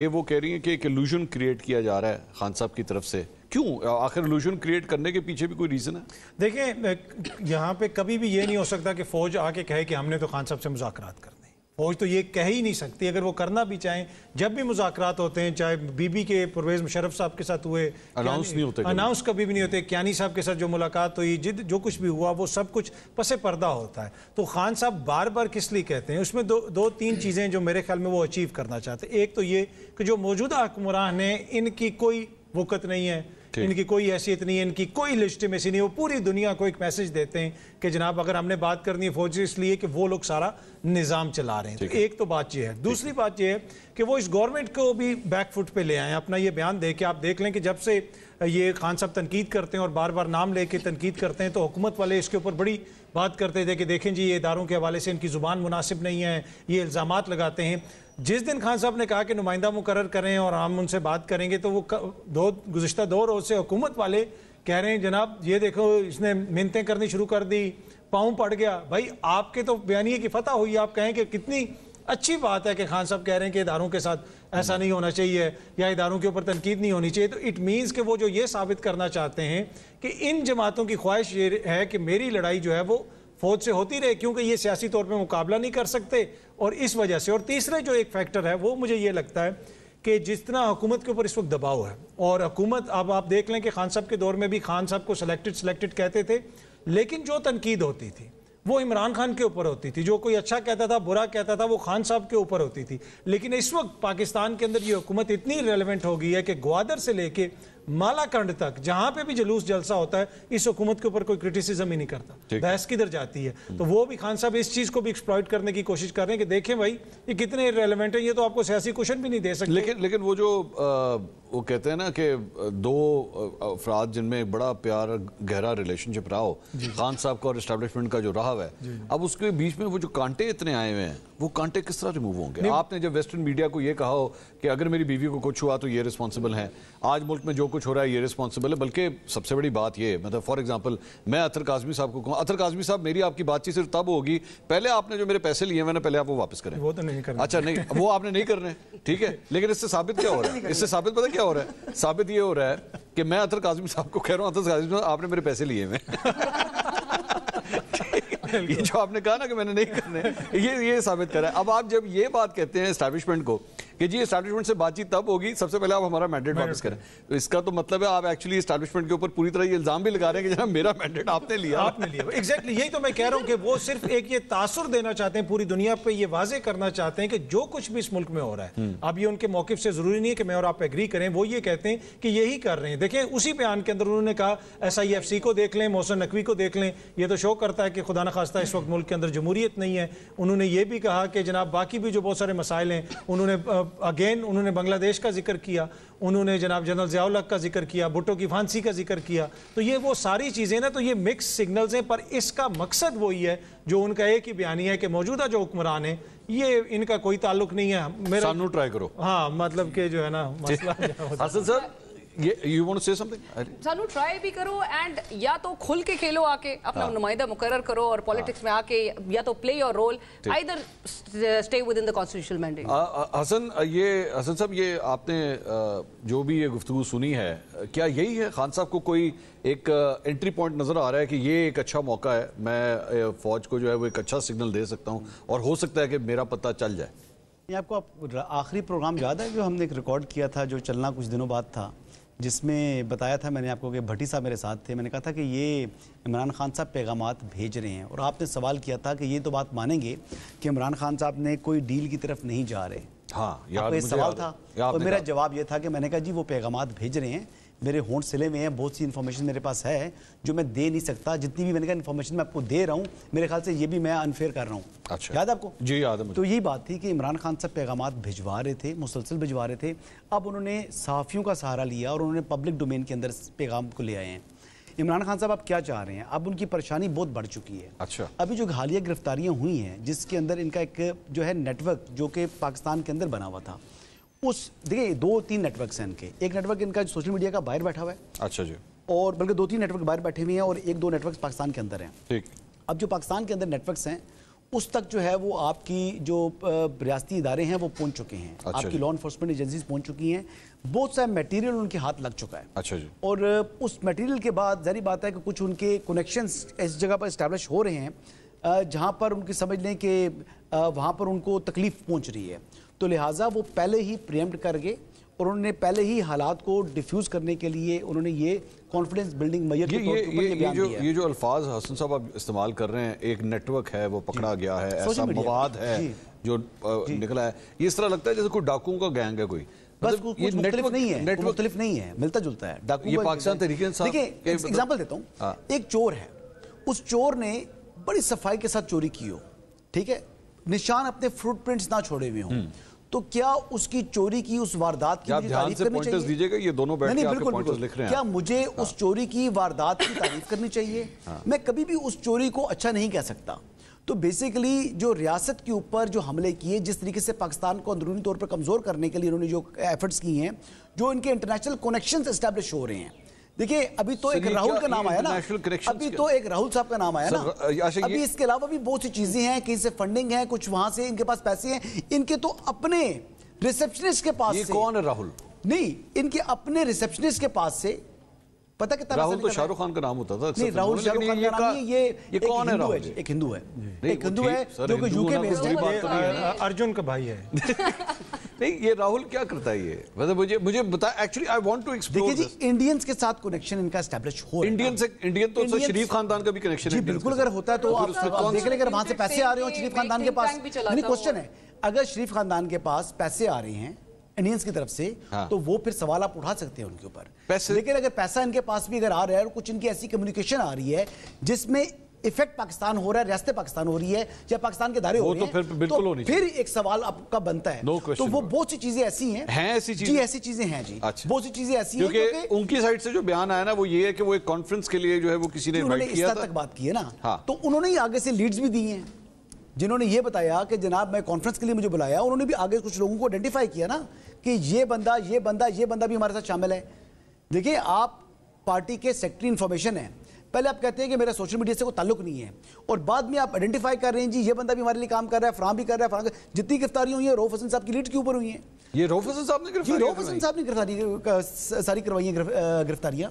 یہ وہ کہہ رہی ہیں کہ ایک illusion کریٹ کیا جا رہا ہے خان صاحب کی طرف سے. کیوں؟ آخر illusion کریٹ کرنے کے پیچھے بھی کوئی ریزن ہے؟ دیکھیں یہاں پہ کبھی بھی یہ نہیں ہو سکتا کہ فوج آ کے کہے کہ ہم نے تو خان صاحب سے مذاکرات کرنے. فوج تو یہ کہہ ہی نہیں سکتی. اگر وہ کرنا بھی چاہیں، جب بھی مذاکرات ہوتے ہیں، چاہے بی بی کے پرویز مشرف صاحب کے ساتھ ہوئے، اناؤنس کبھی بھی نہیں ہوتے. کیانی صاحب کے ساتھ جو ملاقات ہوئی، جو کچھ بھی ہوا، وہ سب کچھ پس پردہ ہوتا ہے. تو خان صاحب بار بار کس لیے کہتے ہیں؟ اس میں دو تین چیزیں جو میرے خیال میں وہ اچیو کرنا چاہتے ہیں. ایک تو یہ کہ جو موجودہ حکمران ہیں ان کی کوئی وقت نہیں ہے، ان کی کوئی حیثیت نہیں ہے، ان کی کوئی لیجٹیمیسی نہیں ہے. وہ پوری دنیا کو ایک میسج دیتے ہیں کہ جناب اگر ہم نے بات کرنی ہے فوج سے، اس لیے کہ وہ لوگ سارا نظام چلا رہے ہیں. تو ایک تو بات یہ ہے. دوسری بات یہ ہے کہ وہ اس گورنمنٹ کو بھی بیک فٹ پہ لے آئیں. اپنا یہ بیان دے کے آپ دیکھ لیں کہ جب سے یہ خان صاحب تنقید کرتے ہیں اور بار بار نام لے کے تنقید کرتے ہیں، تو حکومت والے اس کے اوپر بڑی بات کرتے تھے کہ دیکھیں جی یہ اداروں کے حوالے سے ان کی زبان مناسب نہیں ہے، یہ الزامات لگاتے ہیں. جس دن خان صاحب نے کہا کہ نمائندہ مقرر کریں اور ہم ان سے بات کریں گے، تو وہ گزشتہ 2 روز سے حکومت والے کہہ رہے ہیں جناب یہ دیکھو اس نے منتیں کرنی شروع کر دی، پاؤں پڑ گیا. بھائی آپ کے تو بیانیے کی فتح ہوئی، آپ کہیں کہ کتنی اچھی بات ہے کہ خان صاحب کہہ رہے ہیں کہ اداروں کے ساتھ ایسا نہیں ہونا چاہیے یا اداروں کے اوپر تنقید نہیں ہونی چاہیے. تو اٹ مینز کہ وہ جو یہ ثابت کرنا چاہتے ہیں کہ ان جماعتوں کی خواہش یہ ہے کہ میری لڑائی جو ہے وہ فوج سے ہوتی رہے، کیونکہ یہ سیاسی طور پہ مقابلہ نہیں کر سکتے، اور اس وجہ سے. اور تیسرے جو ایک فیکٹر ہے وہ مجھے یہ لگتا ہے کہ جس طرح حکومت کے اوپر اس وقت دباؤ ہے، اور حکومت اب آپ دیکھ لیں کہ خان صاحب کے دور میں بھی خان صاحب کو سلیکٹڈ کہتے تھے، لیکن جو تنقید ہوتی تھی وہ عمران خان کے اوپر ہوتی تھی. جو کوئی اچھا کہتا تھا، برا کہتا تھا، وہ خان صاحب کے اوپر ہوتی تھی. لیکن اس وقت پاکستان کے اندر یہ حکومت اتنی ریلیونٹ ہو گئی ہے کہ گوادر سے لے کے مالا کنڈ تک جہاں پہ بھی جلوس جلسہ ہوتا ہے، اس حکومت کے اوپر کوئی کرٹیسزم ہی نہیں کرتا. بحث کدھر جاتی ہے؟ تو وہ بھی خان صاحب اس چیز کو بھی ایکسپلائٹ کرنے کی کوشش کر رہے ہیں کہ دیکھیں بھائی یہ کتنے ریلیونٹ ہیں، یہ تو آپ کو سیاسی کوشن بھی نہیں دے سکتے. لیکن وہ جو وہ کہتے ہیں نا کہ 2 افراد جن میں بڑا پیار گہرا ریلیشن شپ رہا ہو، خان صاحب کا اور اسٹیبلشمنٹ کا جو رہا ہے، اب اس کے بیچ میں وہ جو کانٹے اتنے آئے ہوئے ہیں، وہ کانٹے کس طرح ریموو ہوں گے؟ آپ نے جب ویسٹرن میڈیا کو یہ کہا ہو کہ اگر میری بیوی کو کچھ ہوا تو یہ رسپانسبل ہیں، آج ملک میں جو کچھ ہو رہا ہے یہ رسپانسبل ہے. بلکہ سب سے بڑی بات یہ، مطلب فار ایگزامپل میں اطہر کاظمی صاحب کو کہوں، اطہر کاظمی صاحب میری آپ کی بات چیت صرف تب ہوگی پہلے آپ نے جو میرے پیسے لیے ہیں پہلے آپ وہ واپس کریں. وہ تو نہیں کرنا. اچھا نہیں، وہ آپ نے نہیں کرنے، ٹھیک ہے. لیکن اس سے ثابت کیا ہو رہا ہے؟ اس سے ثابت پتہ کیا ہو رہا ہے؟ ثابت یہ ہو رہا ہے کہ میں اطہر کاظمی صاحب کو کہہ رہا ہوں اطہر کاظمی صاحب آپ نے میرے پیسے لیے ہیں. یہ جو آپ نے کہا نا کہ میں نے نہیں کرنے، یہ ثابت کر رہا ہے. اب آپ جب یہ بات کہتے ہیں اسٹیبلشمنٹ کو کہ جی اسٹیبلشمنٹ سے بات چیت تب ہوگی سب سے پہلے آپ ہمارا مینڈیٹ واپس کریں، تو اس کا تو مطلب ہے آپ ایکچولی اسٹیبلشمنٹ کے اوپر پوری طرح یہ الزام بھی لگا رہے ہیں کہ جناب میرا مینڈیٹ آپ نے لیا. ایگزیکٹلی یہی تو میں کہہ رہا ہوں کہ وہ صرف ایک یہ تاثر دینا چاہتے ہیں، پوری دنیا پہ یہ واضح کرنا چاہتے ہیں کہ جو کچھ بھی اس ملک میں ہو رہا ہے، اب یہ ان کے موقف سے ضروری نہیں ہے کہ میں اور آپ ایگری کریں، وہ یہ کہتے ہیں کہ یہی کر رہے ہیں. دیکھیں اسی بیان کے اندر انہوں نے کہا SIFC کو دیکھ لیں، محسن نقوی کو دیکھ لیں، یہ تو شو کرتا ہے کہ خدا نخواستہ اس وقت ملک کے اندر جمہوریت نہیں ہے. انہوں نے یہ بھی کہا کہ جناب باقی بھی جو بہت سارے مسائل ہیں، انہوں نے بنگلہ دیش کا ذکر کیا، انہوں نے جناب جنرل ضیاء الحق کا ذکر کیا، بھٹو کی پھانسی کا ذکر کیا. تو یہ وہ ساری چیزیں نا، تو یہ مکس سگنلز ہیں، پر اس کا مقصد وہی ہے جو ان کا ایک ہی بیانیہ ہے کہ موجودہ جو حکمران ہیں یہ ان کا کوئی تعلق نہیں ہے. سانو ٹرائی کرو. ہاں مطلب کہ جو ہے نا مسئلہ حسن سر you want to say something? سانو ٹرائی بھی کرو، اینڈ یا تو کھل کے کھیلو، آ کے اپنا نمائندہ مقرر کرو اور پولیٹکس میں آ کے یا تو play your role, either stay within the constitutional mandate. Hasan صاحب یہ آپ نے جو بھی یہ گفتگو سنی ہے، کیا یہی ہے خان صاحب کو کوئی ایک انٹری پوائنٹ نظر آ رہا ہے کہ یہ ایک اچھا موقع ہے، میں فوج کو جو ہے وہ ایک اچھا سگنل دے سکتا ہوں اور ہو سکتا ہے کہ میرا پتہ چل جائے؟ آپ کو آخری پروگرام یاد ہے جو ہم نے ایک ریکارڈ کیا تھا جو چلنا کچھ دنوں بعد تھا، جس میں بتایا تھا میں نے آپ کو کہ بھٹی صاحب میرے ساتھ تھے، میں نے کہا تھا کہ یہ عمران خان صاحب پیغامات بھیج رہے ہیں، اور آپ نے سوال کیا تھا کہ یہ تو بات مانیں گے کہ عمران خان صاحب نے کوئی ڈیل کی طرف نہیں جا رہے. ہاں آپ کو یہ سوال تھا، اور میرا جواب یہ تھا کہ میں نے کہا جی وہ پیغامات بھیج رہے ہیں، میرے ہونٹ سلے ہوئے ہیں، بہت سی انفارمیشن میرے پاس ہے جو میں دے نہیں سکتا، جتنی بھی میں نے کہا انفارمیشن میں آپ کو دے رہا ہوں، میرے خیال سے یہ بھی میں انفیئر کر رہا ہوں. اچھا یاد آپ کو؟ جی یاد ہے. تو یہی بات تھی کہ عمران خان صاحب پیغامات بھجوا رہے تھے، مسلسل بھجوا رہے تھے. اب انہوں نے صحافیوں کا سہارا لیا اور انہوں نے پبلک ڈومین کے اندر پیغام کو لے آئے ہیں. عمران خان صاحب اب کیا چاہ رہے ہیں؟ اب ان کی پریشانی بہت بڑھ چکی ہے. اچھا ابھی جو حالیہ گرفتاریاں ہوئی ہیں جس کے اندر ان کا ایک جو ہے نیٹ ورک جو کہ پاکستان کے اندر بنا ہوا تھا، اس دیکھیں 2-3 نیٹ ورکس ہیں ان کے. ایک نیٹ ورک ان کا سوشل میڈیا کا باہر بیٹھا ہوا ہے. اچھا جی. اور بلکہ 2-3 نیٹ ورک باہر بیٹھے ہوئے ہیں اور 1-2 نیٹ ورکس پاکستان کے اندر ہیں. ٹھیک. اب جو پاکستان کے اندر نیٹ ورکس ہیں اس تک جو ہے وہ آپ کی جو ریاستی ادارے ہیں وہ پہنچ چکے ہیں, آپ کی لا انفورسمنٹ ایجنسیز پہنچ چکی ہیں, بہت سا میٹیریل ان کے ہاتھ لگ چکا ہے. اچھا جی. اور اس میٹیریل کے بعد ظاہری بات ہے کہ کچھ ان کے کنیکشنز اس جگہ پر اسٹیبلش ہو رہے ہیں جہاں پر ان کی سمجھ لیں کہ وہاں پر ان کو تکلیف پہنچ رہی ہے, تو لہٰذا وہ پہلے ہی پریمپٹ کر گئے اور انہوں نے پہلے ہی حالات کو ڈیفیوز کرنے کے لیے انہوں نے یہ کانفیڈنس بلڈنگ میجر کے طور پر یہ جو الفاظ حسن صاحب آپ استعمال کر رہے ہیں, ایک نیٹ ورک ہے وہ پکڑا گیا ہے, ایسا مواد ہے جو نکلا ہے, یہ اس طرح لگتا ہے جیسے کوئی ڈاکوؤں کا گینگ ہے کوئی. بس یہ مختلف نہیں ہے, ملتا جلتا ہے. یہ پاکستان تحریک انصاف. دیکھیں ایگزامپل دیتا ہوں, ایک چور ہے, اس چور نے بڑی صفائی کے ساتھ چوری کی ہو, ٹھیک ہے, نشان اپنے فوٹ پرنٹس نہ چھوڑے ہوئے ہوں, تو کیا اس کی چوری کی اس واردات کی مجھے تعریف کرنی چاہیے؟ یہ دونوں بیٹھ کے آپ کے پوائنٹرز لکھ رہے ہیں. کیا مجھے اس چوری کی واردات کی تعریف کرنی چاہیے؟ میں کبھی بھی اس چوری کو اچھا نہیں کہہ سکتا. تو بیسیکلی جو ریاست کے اوپر جو حملے کیے, جس طریقے سے پاکستان کو اندرونی طور پر کمزور کرنے کے لیے انہوں نے جو ایفرٹس کی ہیں, جو ان کے انٹرنیشنل کنیکشنز اسٹیبلش ہو رہے ہیں. دیکھیں ابھی تو ایک راہل کا نام آیا نا, ابھی تو ایک راہل صاحب کا نام آیا نا, ابھی اس کے علاوہ بھی بہت سی چیزیں ہیں, کہیں سے فنڈنگ ہے, کچھ وہاں سے ان کے پاس پیسے ہیں, ان کے تو اپنے ریسپشنسٹ کے پاس سے. یہ کون ہے راہل؟ نہیں, ان کے اپنے ریسپشنسٹ کے پاس سے. پتہ کتنا راہل تو شاہ رخ خان کا نام ہوتا تھا. نہیں, راہل شاہ رخ خان کا نام نہیں, یہ کون ہے؟ ایک ہندو ہے, ایک ہندو ہے جو کہ یو کے بیسڈ ہے, ارجن کا بھائی ہے. نہیں, یہ راہل کیا کرتا ہے؟ یہ مجھے بتا, actually I want to explore. دیکھیں جی, انڈینز کے ساتھ کنیکشن ان کا اسٹیبلش ہو رہا ہے. انڈین تو شریف خاندان کا بھی کنیکشن ہے. جی بالکل, اگر ہوتا ہے تو آپ دیکھ لیں, اگر وہاں سے پیسے آ رہے ہوں شریف خاندان کے پاس. نہیں, کوسچن ہے, اگر شریف خاندان کے پاس پیسے آ رہے ہیں انڈینز کی طرف سے, تو وہ پھر سوال آپ اٹھا سکتے ہیں ان کے اوپر. لیکن اگر پیسہ ان کے پاس بھی اگر آ رہا ہے اور کچھ ان کی ایسی کمیونیکیشن آ رہی ہے جس میں افیکٹ پاکستان ہو رہا ہے, ریاست پاکستان ہو رہی ہے, یا پاکستان کے دارے ہو رہے ہیں, تو پھر ایک سوال آپ کا بنتا ہے. تو وہ بہت سی چیزیں ایسی ہیں, جی ایسی چیزیں ہیں, جی بہت سی چیزیں ایسی ہیں, کیونکہ ان کی سائڈ سے جو بیان آیا نا وہ یہ ہے کہ وہ ایک کانفرنس کے لیے جو ہے وہ کسی نے انوائٹ کیا تھا, تک بات کی ہے نا, تو انہوں نے ہی آگے سے لیڈز بھی دی ہیں جنہوں نے یہ بتایا کہ جناب میں کانفرنس کے لیے مجھے بلایا. انہوں نے بھی آگے کچھ لوگوں کو آئیڈینٹیفائی کیا نا کہ یہ بندہ بھی ہمارے ساتھ شامل ہے. دیکھیں, آپ پارٹی کے سیکٹری انفارمیشن ہیں, پہلے آپ کہتے ہیں کہ میرا سوشل میڈیا سے کوئی تعلق نہیں ہے, اور بعد میں آپ آئیڈینٹیفائی کر رہے ہیں جی یہ بندہ بھی ہمارے لیے کام کر رہا ہے, فراہم بھی کر رہا ہے. جتنی گرفتاریاں ہوئی ہیں رؤف حسن صاحب کی لیڈ کے اوپر ہوئی ہیں. یہ رؤف حسن صاحب نے رؤف حسن صاحب نے ساری کروائی ہیں گرفتاریاں.